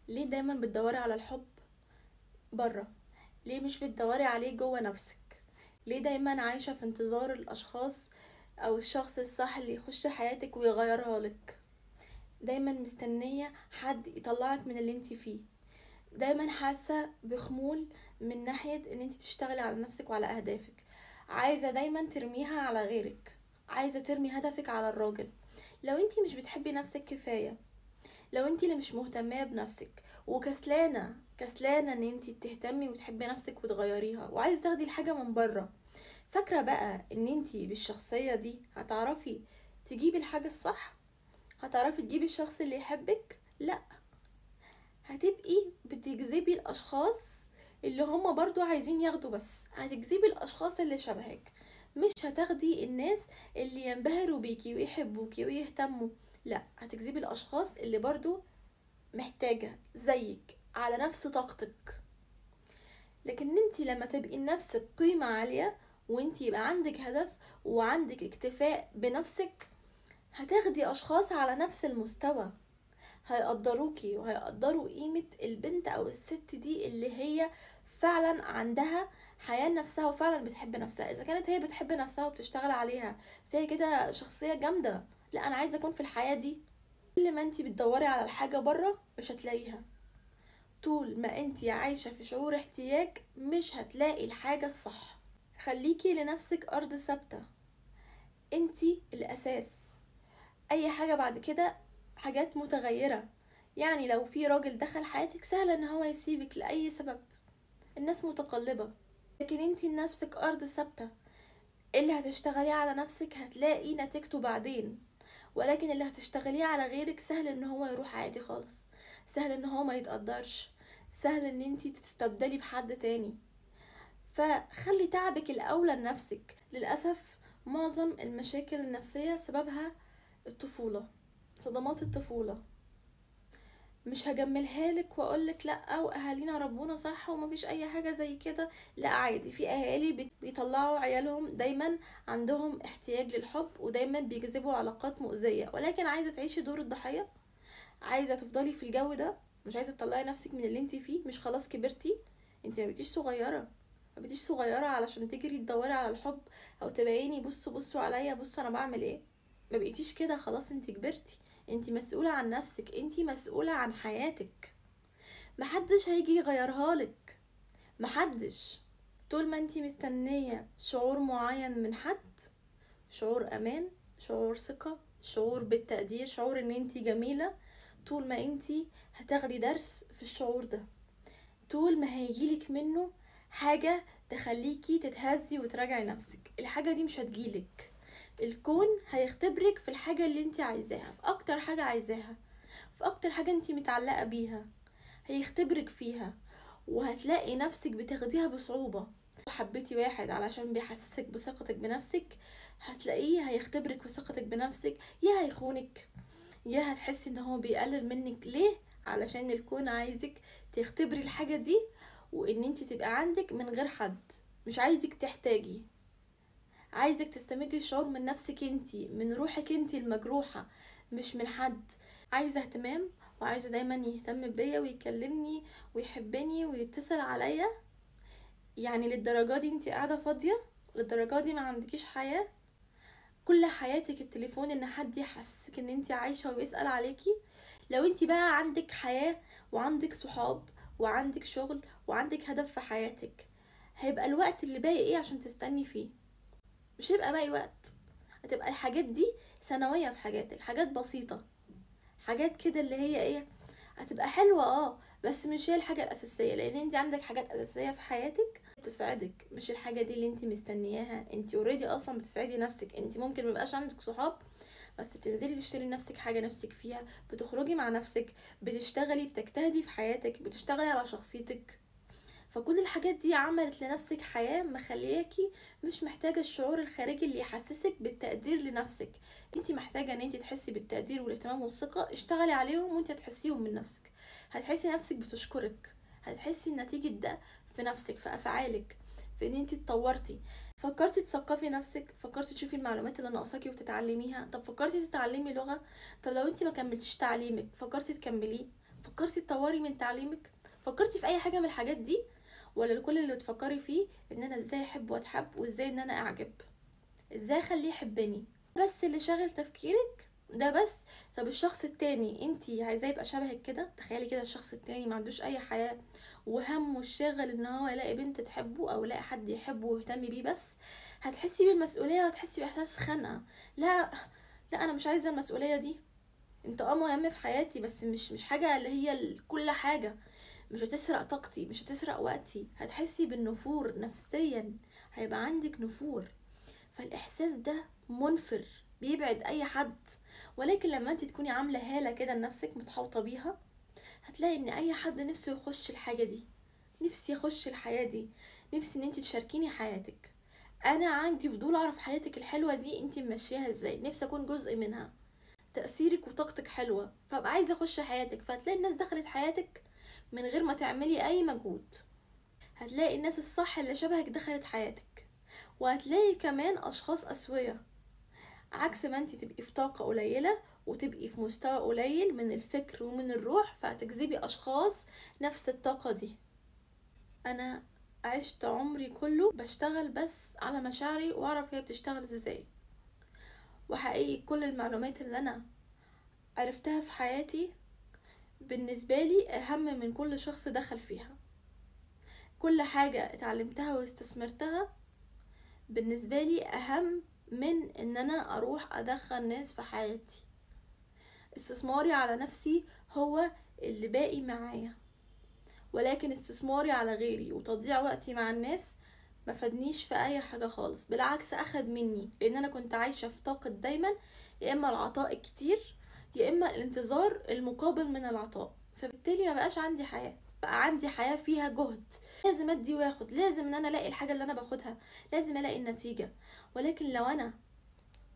ليه دايما بتدوري على الحب بره؟ ليه مش بتدوري عليه جوه نفسك؟ ليه دايما عايشة في انتظار الاشخاص او الشخص الصح اللي يخش حياتك ويغيرها لك؟ دايما مستنية حد يطلعك من اللي انت فيه، دايما حاسة بخمول من ناحية ان انت تشتغلي على نفسك وعلى اهدافك، عايزة دايما ترميها على غيرك، عايزة ترمي هدفك على الراجل. لو انت مش بتحبي نفسك كفاية، لو انت اللي مش مهتمه بنفسك وكسلانه ان انت تهتمي وتحبي نفسك وتغيريها وعايز تاخدي الحاجه من بره، فاكره بقى ان انت بالشخصيه دي هتعرفي تجيبي الحاجه الصح؟ هتعرفي تجيبي الشخص اللي يحبك؟ لا، هتبقي بتجذبي الاشخاص اللي هما برضو عايزين ياخدوا، بس هتجذبي الاشخاص اللي شبهك، مش هتاخدي الناس اللي ينبهروا بيكي ويحبوكي ويهتموا. لا، هتجذبي الاشخاص اللي برضو محتاجة زيك على نفس طاقتك. لكن انتي لما تبقي لنفسك قيمة عالية وانتي يبقى عندك هدف وعندك اكتفاء بنفسك، هتاخدي اشخاص على نفس المستوى، هيقدروكي وهيقدروا قيمة البنت او الست دي اللي هي فعلا عندها حياة نفسها وفعلا بتحب نفسها. اذا كانت هي بتحب نفسها وبتشتغل عليها فهي كده شخصية جامدة. لا، انا عايزة اكون في الحياة دي. كل ما انتي بتدوري على الحاجة بره مش هتلاقيها، طول ما انتي عايشة في شعور احتياج مش هتلاقي الحاجة الصح. خليكي لنفسك أرض ثابتة، انتي الأساس، أي حاجة بعد كده حاجات متغيرة. يعني لو في راجل دخل حياتك سهل ان هو يسيبك لأي سبب، الناس متقلبة، لكن انتي لنفسك أرض ثابتة، اللي هتشتغليه على نفسك هتلاقي نتيجته بعدين، ولكن اللي هتشتغليه على غيرك سهل ان هو يروح عادي خالص، سهل ان هو ما يتقدرش، سهل ان انتي تستبدلي بحد تاني. فخلي تعبك الاولى لنفسك. للاسف معظم المشاكل النفسية سببها الطفولة، صدمات الطفولة. مش هجملها لك واقولك لا واهالينا ربونا صح ومفيش اي حاجة زي كده، لا عادي، في اهالي بيطلعوا عيالهم دايما عندهم احتياج للحب ودايما بيجذبوا علاقات مؤذية، ولكن عايزة تعيشي دور الضحية، عايزة تفضلي في الجو ده، مش عايزة تطلعي نفسك من اللي انت فيه. مش خلاص كبرتي؟ انت ما بقيتيش صغيرة، ما بقيتيش صغيرة علشان تجري تدوري على الحب او تبيني بصوا بصوا عليا بصوا انا بعمل ايه. ما بقيتيش كده، خلاص انت كبرتي، انت مسؤولة عن نفسك، انت مسؤولة عن حياتك، محدش هيجي يغيرها لك، محدش. طول ما انت مستنية شعور معين من حد، شعور امان، شعور ثقة، شعور بالتقدير، شعور ان انت جميلة، طول ما انتي هتاخدي درس في الشعور ده، طول ما هيجيلك منه حاجة تخليكي تتهزي وتراجعي نفسك، الحاجة دي مش هتجيلك. الكون هيختبرك في الحاجة اللي انتي عايزاها، في اكتر حاجة عايزاها، في اكتر حاجة انتي متعلقة بيها، هيختبرك فيها وهتلاقي نفسك بتاخديها بصعوبة. لو حبيتي واحد علشان بيحسسك بثقتك بنفسك، هتلاقيه هيختبرك في ثقتك بنفسك، يا هيخونك يا هتحسي ان هو بيقلل منك. ليه؟ علشان الكون عايزك تختبري الحاجة دي وان انت تبقى عندك من غير حد، مش عايزك تحتاجي، عايزك تستمدي الشعور من نفسك انتي، من روحك انتي المجروحة، مش من حد. عايزة اهتمام وعايزة دايما يهتم بيا ويكلمني ويحبني ويتصل عليا. يعني للدرجة دي انتي قاعدة فاضية؟ للدرجة دي ما عندكيش حياة؟ كل حياتك التليفون ان حد يحسسك ان انتي عايشة ويسأل عليكي؟ لو انتي بقى عندك حياة وعندك صحاب وعندك شغل وعندك هدف في حياتك، هيبقى الوقت اللي باقي ايه عشان تستني فيه؟ مش هيبقى باقي وقت، هتبقى الحاجات دي ثانوية في حاجاتك، حاجات بسيطة، حاجات كده اللي هي ايه، هتبقى حلوة بس مش هي الحاجة الأساسية، لأن انت عندك حاجات أساسية في حياتك تسعدك، مش الحاجة دي اللي انت مستنياها. انت اوريدي أصلا بتسعدي نفسك، انت ممكن ميبقاش عندك صحاب بس بتنزلي تشتري لنفسك حاجة نفسك فيها، بتخرجي مع نفسك، بتشتغلي، بتجتهدي في حياتك، بتشتغلي على شخصيتك. فكل الحاجات دي عملت لنفسك حياة مخلياكي مش محتاجة الشعور الخارجي اللي يحسسك بالتقدير لنفسك. انتي محتاجة ان انتي تحسي بالتقدير والاهتمام والثقة، اشتغلي عليهم وانتي هتحسيهم من نفسك، هتحسي نفسك بتشكرك، هتحسي نتيجة ده في نفسك، في افعالك، في ان انتي اتطورتي. فكرتي تثقفي نفسك؟ فكرتي تشوفي المعلومات اللي ناقصاكي وتتعلميها؟ طب فكرتي تتعلمي لغة؟ طب لو انتي ما كملتيش تعليمك فكرتي تكمليه؟ فكرتي تطوري من تعليمك؟ فكرتي في اي حاجة من الحاجات دي؟ ولا كل اللي بتفكري فيه ان انا ازاي احب واتحب، وازاي ان انا اعجب، ازاي اخليه يحبني بس اللي شاغل تفكيرك ده بس؟ طب الشخص التاني انتي عايزاه يبقى شبهك كده؟ تخيلي كده الشخص التاني ما عندوش اي حياة، وهمه الشاغل ان هو يلاقي بنت تحبه او يلاقي حد يحبه ويهتم بيه بس. هتحسي بالمسؤولية وهتحسي باحساس خنقة. لا، لا انا مش عايزة المسؤولية دي. انت مهم في حياتي بس مش حاجة اللي هي كل حاجة. مش هتسرق طاقتي، مش هتسرق وقتي. هتحسي بالنفور نفسيا، هيبقى عندك نفور. فالاحساس ده منفر، بيبعد اي حد. ولكن لما انت تكوني عامله هاله كده لنفسك متحوطه بيها، هتلاقي ان اي حد نفسه يخش الحاجه دي. نفسي يخش الحياه دي، نفسي ان انت تشاركيني حياتك. انا عندي فضول اعرف حياتك الحلوه دي انت ماشياها ازاي، نفسي اكون جزء منها. تاثيرك وطاقتك حلوه، فابقى عايزه اخش حياتك. فهتلاقي الناس دخلت حياتك من غير ما تعملي اي مجهود. هتلاقي الناس الصح اللي شبهك دخلت حياتك. وهتلاقي كمان اشخاص اسوية، عكس ما انت تبقي في طاقة قليلة وتبقي في مستوى قليل من الفكر ومن الروح، فهتجذبي اشخاص نفس الطاقة دي. انا عشت عمري كله بشتغل بس على مشاعري واعرف هي بتشتغل ازاي. وحقيقي كل المعلومات اللي انا عرفتها في حياتي بالنسبة لي اهم من كل شخص دخل فيها. كل حاجة اتعلمتها واستثمرتها بالنسبة لي اهم من ان انا اروح ادخل ناس في حياتي. استثماري على نفسي هو اللي باقي معايا، ولكن استثماري على غيري وتضييع وقتي مع الناس ما فادنيش في اي حاجة خالص. بالعكس اخد مني، لان انا كنت عايشة في طاقة دايما يا اما العطاء الكتير يا اما الانتظار المقابل من العطاء. فبالتالي ما بقاش عندي حياة، بقى عندي حياة فيها جهد. لازم ادي واخد، لازم ان انا الاقي الحاجة اللي انا باخدها، لازم الاقي النتيجة. ولكن لو انا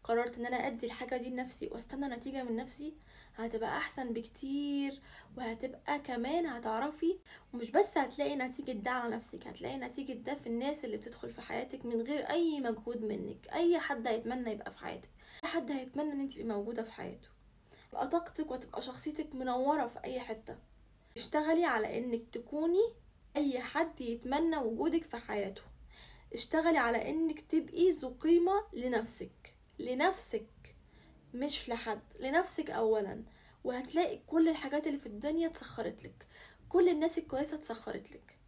قررت ان انا ادي الحاجة دي لنفسي واستنى نتيجة من نفسي، هتبقى احسن بكتير. وهتبقى كمان هتعرفي، ومش بس هتلاقي نتيجة ده على نفسك، هتلاقي نتيجة ده في الناس اللي بتدخل في حياتك من غير اي مجهود منك. اي حد هيتمنى يبقى في حياتك، اي حد هيتمنى ان انت تبقي موجودة في حياته. تبقى طاقتك وتبقى شخصيتك منورة في اي حتة. اشتغلي على انك تكوني اي حد يتمنى وجودك في حياته. اشتغلي على انك تبقي ذو قيمة لنفسك، لنفسك مش لحد، لنفسك اولا. وهتلاقي كل الحاجات اللي في الدنيا اتسخرت لك، كل الناس الكويسة اتسخرت لك.